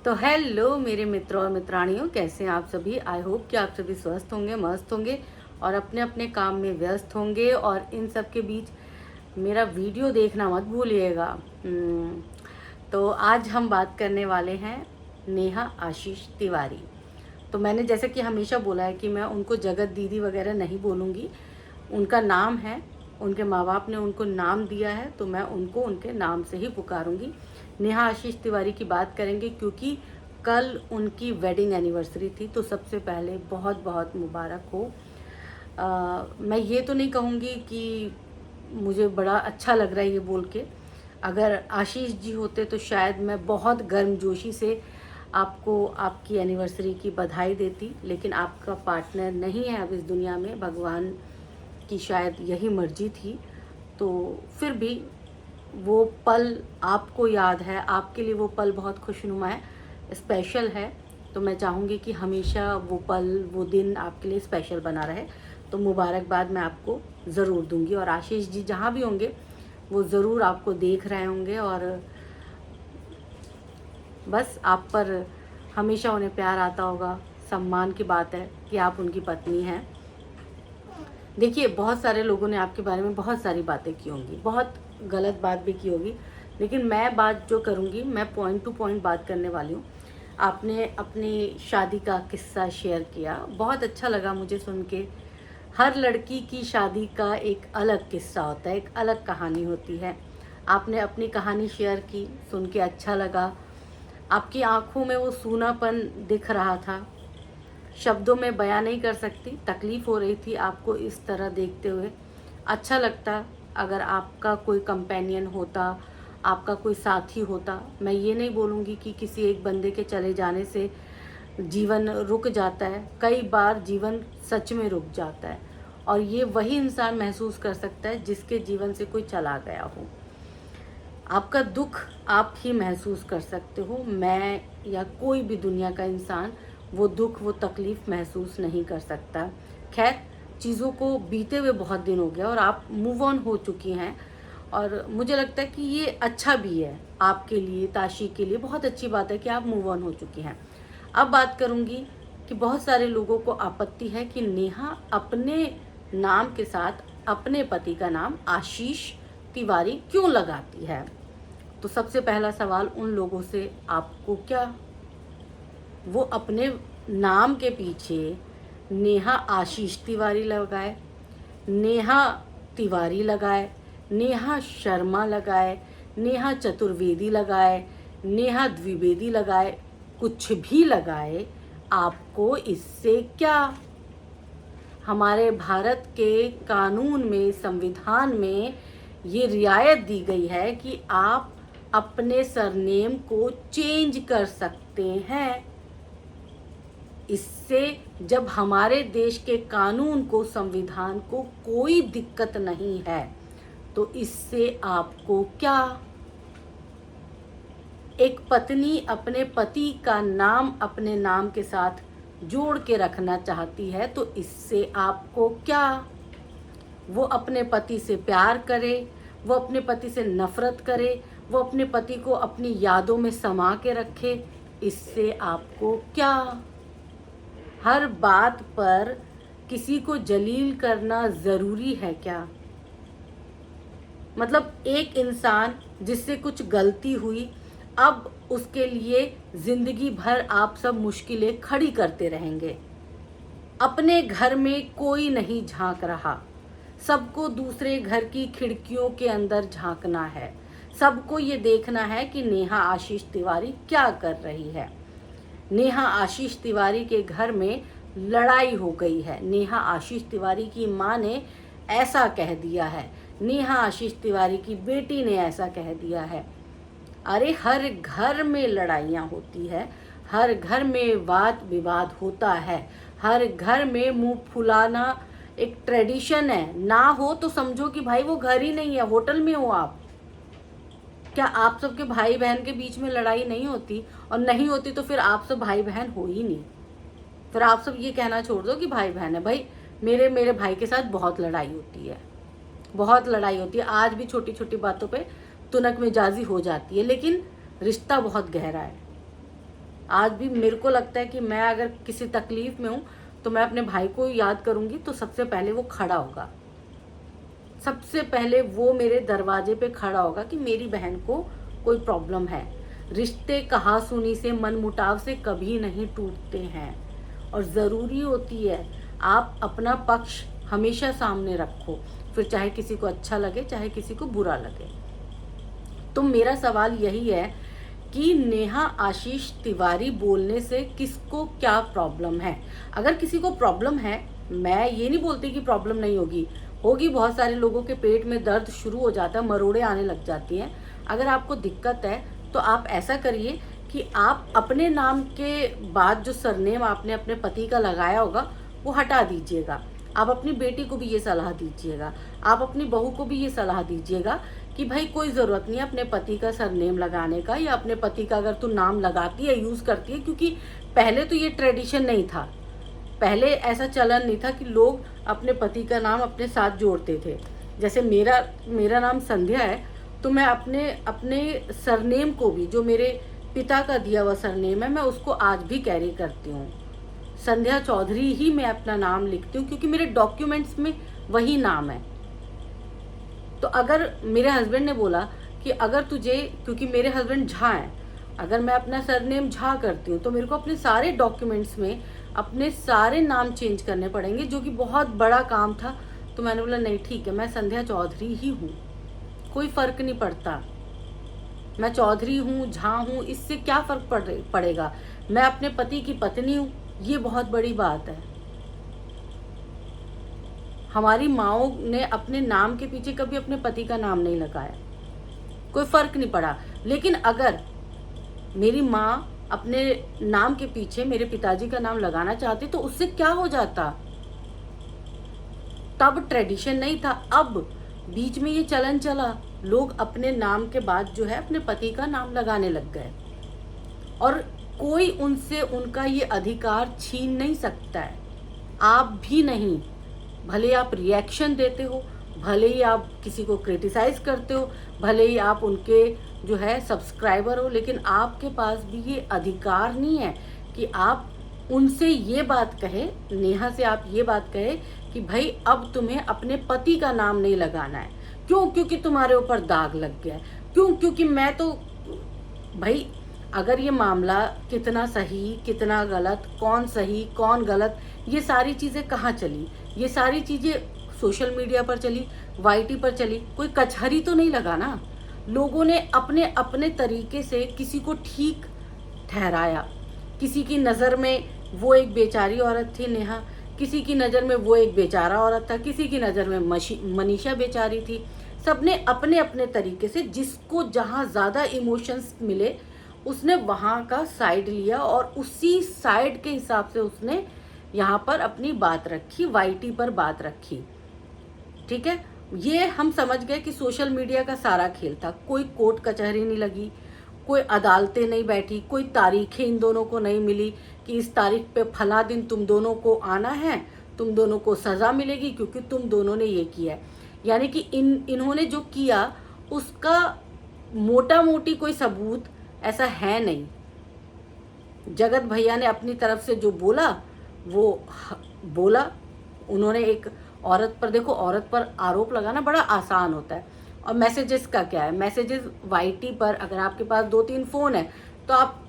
तो हेलो मेरे मित्रों और मित्राणियों, कैसे हैं आप सभी। आई होप कि आप सभी स्वस्थ होंगे, मस्त होंगे और अपने अपने काम में व्यस्त होंगे। और इन सब के बीच मेरा वीडियो देखना मत भूलिएगा। तो आज हम बात करने वाले हैं नेहा आशीष तिवारी। तो मैंने जैसे कि हमेशा बोला है कि मैं उनको जगत दीदी वगैरह नहीं बोलूँगी। उनका नाम है, उनके माँ बाप ने उनको नाम दिया है, तो मैं उनको उनके नाम से ही पुकारूंगी। नेहा आशीष तिवारी की बात करेंगे क्योंकि कल उनकी वेडिंग एनिवर्सरी थी। तो सबसे पहले बहुत बहुत मुबारक हो। मैं ये तो नहीं कहूँगी कि मुझे बड़ा अच्छा लग रहा है ये बोल के। अगर आशीष जी होते तो शायद मैं बहुत गर्मजोशी से आपको आपकी एनिवर्सरी की बधाई देती, लेकिन आपका पार्टनर नहीं है अब इस दुनिया में। भगवान की शायद यही मर्जी थी। तो फिर भी वो पल आपको याद है, आपके लिए वो पल बहुत खुशनुमा है, स्पेशल है। तो मैं चाहूँगी कि हमेशा वो पल, वो दिन आपके लिए स्पेशल बना रहे। तो मुबारकबाद मैं आपको ज़रूर दूंगी। और आशीष जी जहाँ भी होंगे वो ज़रूर आपको देख रहे होंगे और बस आप पर हमेशा उन्हें प्यार आता होगा। सम्मान की बात है कि आप उनकी पत्नी हैं। देखिए, बहुत सारे लोगों ने आपके बारे में बहुत सारी बातें की होंगी, बहुत गलत बात भी की होगी, लेकिन मैं बात जो करूँगी, मैं पॉइंट टू पॉइंट बात करने वाली हूँ। आपने अपनी शादी का किस्सा शेयर किया, बहुत अच्छा लगा मुझे सुन के। हर लड़की की शादी का एक अलग किस्सा होता है, एक अलग कहानी होती है। आपने अपनी कहानी शेयर की, सुन के अच्छा लगा। आपकी आंखों में वो सूनापन दिख रहा था, शब्दों में बयां नहीं कर सकती। तकलीफ़ हो रही थी आपको इस तरह देखते हुए। अच्छा लगता अगर आपका कोई कंपेनियन होता, आपका कोई साथी होता। मैं ये नहीं बोलूँगी कि किसी एक बंदे के चले जाने से जीवन रुक जाता है। कई बार जीवन सच में रुक जाता है और ये वही इंसान महसूस कर सकता है जिसके जीवन से कोई चला गया हो। आपका दुख आप ही महसूस कर सकते हो। मैं या कोई भी दुनिया का इंसान वो दुख, वो तकलीफ़ महसूस नहीं कर सकता। खैर, चीज़ों को बीते हुए बहुत दिन हो गया और आप मूव ऑन हो चुकी हैं और मुझे लगता है कि ये अच्छा भी है आपके लिए, ताशी के लिए बहुत अच्छी बात है कि आप मूव ऑन हो चुकी हैं। अब बात करूँगी कि बहुत सारे लोगों को आपत्ति है कि नेहा अपने नाम के साथ अपने पति का नाम आशीष तिवारी क्यों लगाती है। तो सबसे पहला सवाल उन लोगों से, आपको क्या वो अपने नाम के पीछे नेहा आशीष तिवारी लगाए, नेहा तिवारी लगाए, नेहा शर्मा लगाए, नेहा चतुर्वेदी लगाए, नेहा द्विवेदी लगाए, कुछ भी लगाए, आपको इससे क्या। हमारे भारत के कानून में, संविधान में ये रियायत दी गई है कि आप अपने सरनेम को चेंज कर सकते हैं। इससे जब हमारे देश के कानून को, संविधान को कोई दिक्कत नहीं है, तो इससे आपको क्या। एक पत्नी अपने पति का नाम अपने नाम के साथ जोड़ के रखना चाहती है, तो इससे आपको क्या। वो अपने पति से प्यार करे, वो अपने पति से नफरत करे, वो अपने पति को अपनी यादों में समा के रखे, इससे आपको क्या। हर बात पर किसी को जलील करना ज़रूरी है क्या। मतलब एक इंसान जिससे कुछ गलती हुई, अब उसके लिए ज़िंदगी भर आप सब मुश्किलें खड़ी करते रहेंगे। अपने घर में कोई नहीं झांक रहा, सबको दूसरे घर की खिड़कियों के अंदर झांकना है। सबको ये देखना है कि नेहा आशीष तिवारी क्या कर रही है। नेहा आशीष तिवारी के घर में लड़ाई हो गई है, नेहा आशीष तिवारी की माँ ने ऐसा कह दिया है, नेहा आशीष तिवारी की बेटी ने ऐसा कह दिया है। अरे हर घर में लड़ाइयाँ होती है, हर घर में वाद विवाद होता है, हर घर में मुंह फुलाना एक ट्रेडिशन है। ना हो तो समझो कि भाई वो घर ही नहीं है, होटल में हो आप। क्या आप सबके भाई बहन के बीच में लड़ाई नहीं होती? और नहीं होती तो फिर आप सब भाई बहन हो ही नहीं। फिर आप सब ये कहना छोड़ दो कि भाई बहन है। भाई मेरे भाई के साथ बहुत लड़ाई होती है, बहुत लड़ाई होती है। आज भी छोटी छोटी बातों पे तुनक मिजाजी हो जाती है, लेकिन रिश्ता बहुत गहरा है। आज भी मेरे को लगता है कि मैं अगर किसी तकलीफ में हूँ तो मैं अपने भाई को याद करूँगी तो सबसे पहले वो खड़ा होगा, सबसे पहले वो मेरे दरवाजे पे खड़ा होगा कि मेरी बहन को कोई प्रॉब्लम है। रिश्ते कहासुनी से, मनमुटाव से कभी नहीं टूटते हैं और ज़रूरी होती है आप अपना पक्ष हमेशा सामने रखो, फिर चाहे किसी को अच्छा लगे चाहे किसी को बुरा लगे। तो मेरा सवाल यही है कि नेहा आशीष तिवारी बोलने से किसको क्या प्रॉब्लम है। अगर किसी को प्रॉब्लम है, मैं ये नहीं बोलती कि प्रॉब्लम नहीं होगी, होगी। बहुत सारे लोगों के पेट में दर्द शुरू हो जाता है, मरोड़े आने लग जाती हैं। अगर आपको दिक्कत है तो आप ऐसा करिए कि आप अपने नाम के बाद जो सरनेम आपने अपने पति का लगाया होगा वो हटा दीजिएगा। आप अपनी बेटी को भी ये सलाह दीजिएगा, आप अपनी बहू को भी ये सलाह दीजिएगा कि भाई कोई ज़रूरत नहीं है अपने पति का सरनेम लगाने का, या अपने पति का अगर तू नाम लगाती है, यूज़ करती है। क्योंकि पहले तो ये ट्रेडिशन नहीं था, पहले ऐसा चलन नहीं था कि लोग अपने पति का नाम अपने साथ जोड़ते थे। जैसे मेरा नाम संध्या है, तो मैं अपने सरनेम को भी, जो मेरे पिता का दिया हुआ सरनेम है, मैं उसको आज भी कैरी करती हूँ। संध्या चौधरी ही मैं अपना नाम लिखती हूँ क्योंकि मेरे डॉक्यूमेंट्स में वही नाम है। तो अगर मेरे हस्बैंड ने बोला कि अगर तुझे, क्योंकि मेरे हस्बैंड झा हैं, अगर मैं अपना सरनेम झा करती हूँ तो मेरे को अपने सारे डॉक्यूमेंट्स में अपने सारे नाम चेंज करने पड़ेंगे, जो कि बहुत बड़ा काम था। तो मैंने बोला नहीं ठीक है, मैं संध्या चौधरी ही हूँ, कोई फ़र्क नहीं पड़ता, मैं चौधरी हूँ, झा हूँ, इससे क्या फ़र्क पड़ेगा। मैं अपने पति की पत्नी हूँ, ये बहुत बड़ी बात है। हमारी माओ ने अपने नाम के पीछे कभी अपने पति का नाम नहीं लगाया, कोई फ़र्क नहीं पड़ा। लेकिन अगर मेरी माँ अपने नाम के पीछे मेरे पिताजी का नाम लगाना चाहती तो उससे क्या हो जाता। तब ट्रेडिशन नहीं था, अब बीच में ये चलन चला, लोग अपने नाम के बाद जो है अपने पति का नाम लगाने लग गए और कोई उनसे उनका ये अधिकार छीन नहीं सकता है, आप भी नहीं। भले आप रिएक्शन देते हो, भले ही आप किसी को क्रिटिसाइज करते हो, भले ही आप उनके जो है सब्सक्राइबर हो, लेकिन आपके पास भी ये अधिकार नहीं है कि आप उनसे ये बात कहे, नेहा से आप ये बात कहे कि भाई अब तुम्हें अपने पति का नाम नहीं लगाना है। क्यों? क्योंकि तुम्हारे ऊपर दाग लग गया है। क्यों? क्योंकि मैं तो भाई, अगर ये मामला कितना सही कितना गलत, कौन सही कौन गलत, ये सारी चीज़ें कहाँ चली? ये सारी चीज़ें सोशल मीडिया पर चली, वाईटी पर चली, कोई कचहरी तो नहीं लगा ना। लोगों ने अपने अपने तरीके से किसी को ठीक ठहराया। किसी की नज़र में वो एक बेचारी औरत थी नेहा, किसी की नज़र में वो एक बेचारा औरत था, किसी की नज़र में मनीषा बेचारी थी। सबने अपने अपने तरीके से जिसको जहाँ ज़्यादा इमोशंस मिले उसने वहाँ का साइड लिया और उसी साइड के हिसाब से उसने यहाँ पर अपनी बात रखी, वाईटी पर बात रखी। ठीक है, ये हम समझ गए कि सोशल मीडिया का सारा खेल था। कोई कोर्ट कचहरी नहीं लगी, कोई अदालतें नहीं बैठी, कोई तारीखें इन दोनों को नहीं मिली कि इस तारीख पे फला दिन तुम दोनों को आना है, तुम दोनों को सज़ा मिलेगी क्योंकि तुम दोनों ने ये किया है। यानी कि इन्होंने जो किया उसका मोटा मोटी कोई सबूत ऐसा है नहीं। जगत भैया ने अपनी तरफ से जो बोला वो बोला। उन्होंने एक औरत पर, देखो औरत पर आरोप लगाना बड़ा आसान होता है, और मैसेजेस का क्या है, मैसेजेस वाईटी पर अगर आपके पास 2-3 फ़ोन है तो आप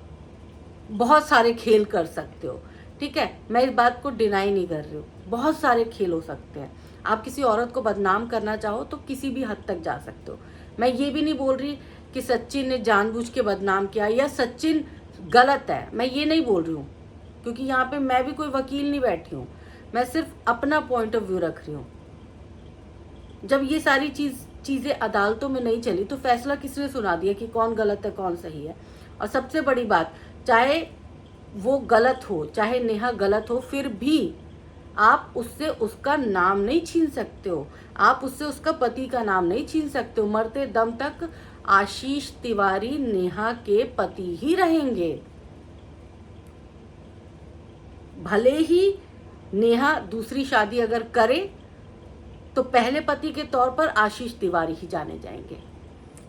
बहुत सारे खेल कर सकते हो। ठीक है, मैं इस बात को डिनाई नहीं कर रही हूँ, बहुत सारे खेल हो सकते हैं। आप किसी औरत को बदनाम करना चाहो तो किसी भी हद तक जा सकते हो। मैं ये भी नहीं बोल रही कि सचिन ने जानबूझ के बदनाम किया या सचिन गलत है, मैं ये नहीं बोल रही हूँ, क्योंकि यहाँ पे मैं भी कोई वकील नहीं बैठी हूँ, मैं सिर्फ अपना पॉइंट ऑफ व्यू रख रही हूँ। जब ये सारी चीज़ें अदालतों में नहीं चली तो फैसला किसने सुना दिया कि कौन गलत है कौन सही है। और सबसे बड़ी बात, चाहे वो गलत हो चाहे नेहा गलत हो, फिर भी आप उससे उसका नाम नहीं छीन सकते हो, आप उससे उसका पति का नाम नहीं छीन सकते हो। मरते दम तक आशीष तिवारी नेहा के पति ही रहेंगे। भले ही नेहा दूसरी शादी अगर करे तो पहले पति के तौर पर आशीष तिवारी ही जाने जाएंगे।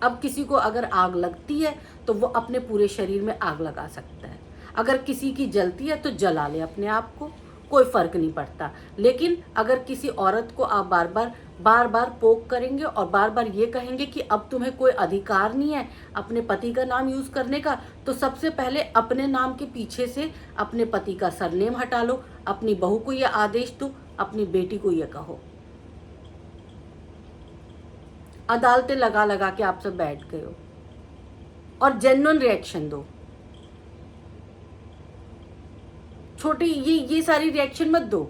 अब किसी को अगर आग लगती है तो वो अपने पूरे शरीर में आग लगा सकता है। अगर किसी की जलती है तो जला ले अपने आप को, कोई फर्क नहीं पड़ता। लेकिन अगर किसी औरत को आप बार बार पोक करेंगे और बार बार ये कहेंगे कि अब तुम्हें कोई अधिकार नहीं है अपने पति का नाम यूज करने का, तो सबसे पहले अपने नाम के पीछे से अपने पति का सरनेम हटा लो, अपनी बहू को यह आदेश दो, अपनी बेटी को यह कहो। अदालतें लगा लगा के आप सब बैठ गए हो, और जेन्युइन रिएक्शन दो। छोटी ये सारी रिएक्शन मत दो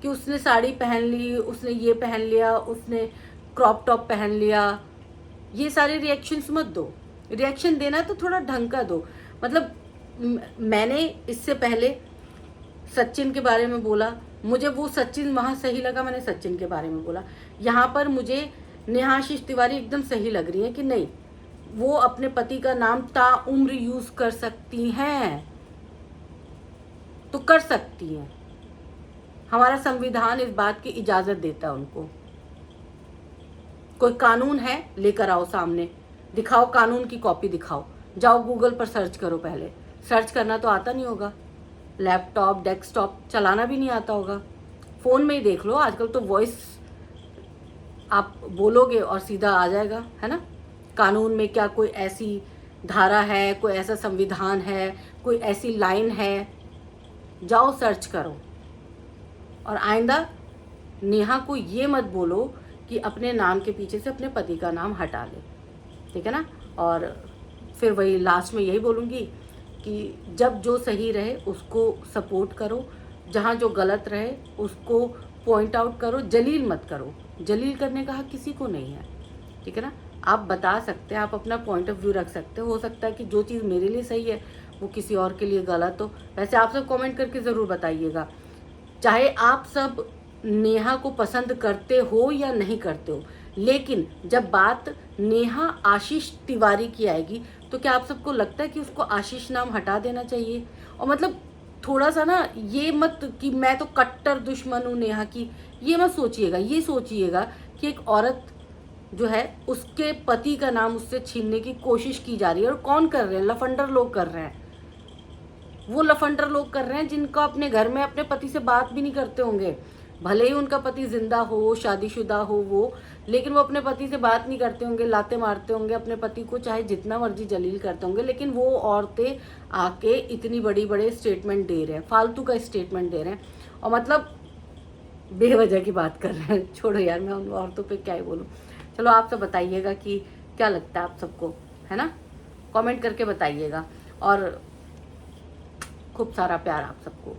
कि उसने साड़ी पहन ली, उसने ये पहन लिया, उसने क्रॉप टॉप पहन लिया, ये सारे रिएक्शंस मत दो। रिएक्शन देना तो थोड़ा ढंग का दो। मतलब मैंने इससे पहले सचिन के बारे में बोला, मुझे वो सचिन वहाँ सही लगा, मैंने सचिन के बारे में बोला। यहाँ पर मुझे नेहा आशीष तिवारी एकदम सही लग रही है कि नहीं, वो अपने पति का नाम ताउम्र यूज कर सकती हैं, तो कर सकती हैं। हमारा संविधान इस बात की इजाजत देता है उनको। कोई कानून है लेकर आओ सामने, दिखाओ, कानून की कॉपी दिखाओ। जाओ गूगल पर सर्च करो, पहले सर्च करना तो आता नहीं होगा, लैपटॉप डेस्कटॉप चलाना भी नहीं आता होगा, फोन में ही देख लो। आजकल तो वॉइस आप बोलोगे और सीधा आ जाएगा, है ना। कानून में क्या कोई ऐसी धारा है, कोई ऐसा संविधान है, कोई ऐसी लाइन है, जाओ सर्च करो। और आइंदा नेहा को ये मत बोलो कि अपने नाम के पीछे से अपने पति का नाम हटा ले, ठीक है ना। और फिर वही लास्ट में यही बोलूँगी कि जब जो सही रहे उसको सपोर्ट करो, जहाँ जो गलत रहे उसको पॉइंट आउट करो, जलील मत करो। जलील करने का हक किसी को नहीं है, ठीक है ना। आप बता सकते हैं, आप अपना पॉइंट ऑफ व्यू रख सकते हो सकता है कि जो चीज़ मेरे लिए सही है वो किसी और के लिए गलत हो। वैसे आप सब कमेंट करके ज़रूर बताइएगा, चाहे आप सब नेहा को पसंद करते हो या नहीं करते हो, लेकिन जब बात नेहा आशीष तिवारी की आएगी तो क्या आप सबको लगता है कि उसको आशीष नाम हटा देना चाहिए? और मतलब थोड़ा सा ना ये मत कि मैं तो कट्टर दुश्मन हूँ नेहा की, ये मत सोचिएगा। ये सोचिएगा कि एक औरत जो है उसके पति का नाम उससे छीनने की कोशिश की जा रही है, और कौन कर रहे हैं? लफंडर लोग कर रहे हैं। वो लफंडर लोग कर रहे हैं जिनका अपने घर में अपने पति से बात भी नहीं करते होंगे, भले ही उनका पति जिंदा हो, शादीशुदा हो वो, लेकिन वो अपने पति से बात नहीं करते होंगे, लाते मारते होंगे अपने पति को, चाहे जितना मर्जी जलील करते होंगे। लेकिन वो औरतें आके इतनी बड़ी बड़े स्टेटमेंट दे रहे हैं, फालतू का स्टेटमेंट दे रहे हैं, और मतलब बेवजह की बात कर रहे हैं। छोड़ो यार, मैं उन औरतों पे क्या ही बोलूँ। चलो आप सब बताइएगा कि क्या लगता है आप सबको, है ना। कमेंट करके बताइएगा, और खूब सारा प्यार आप सबको।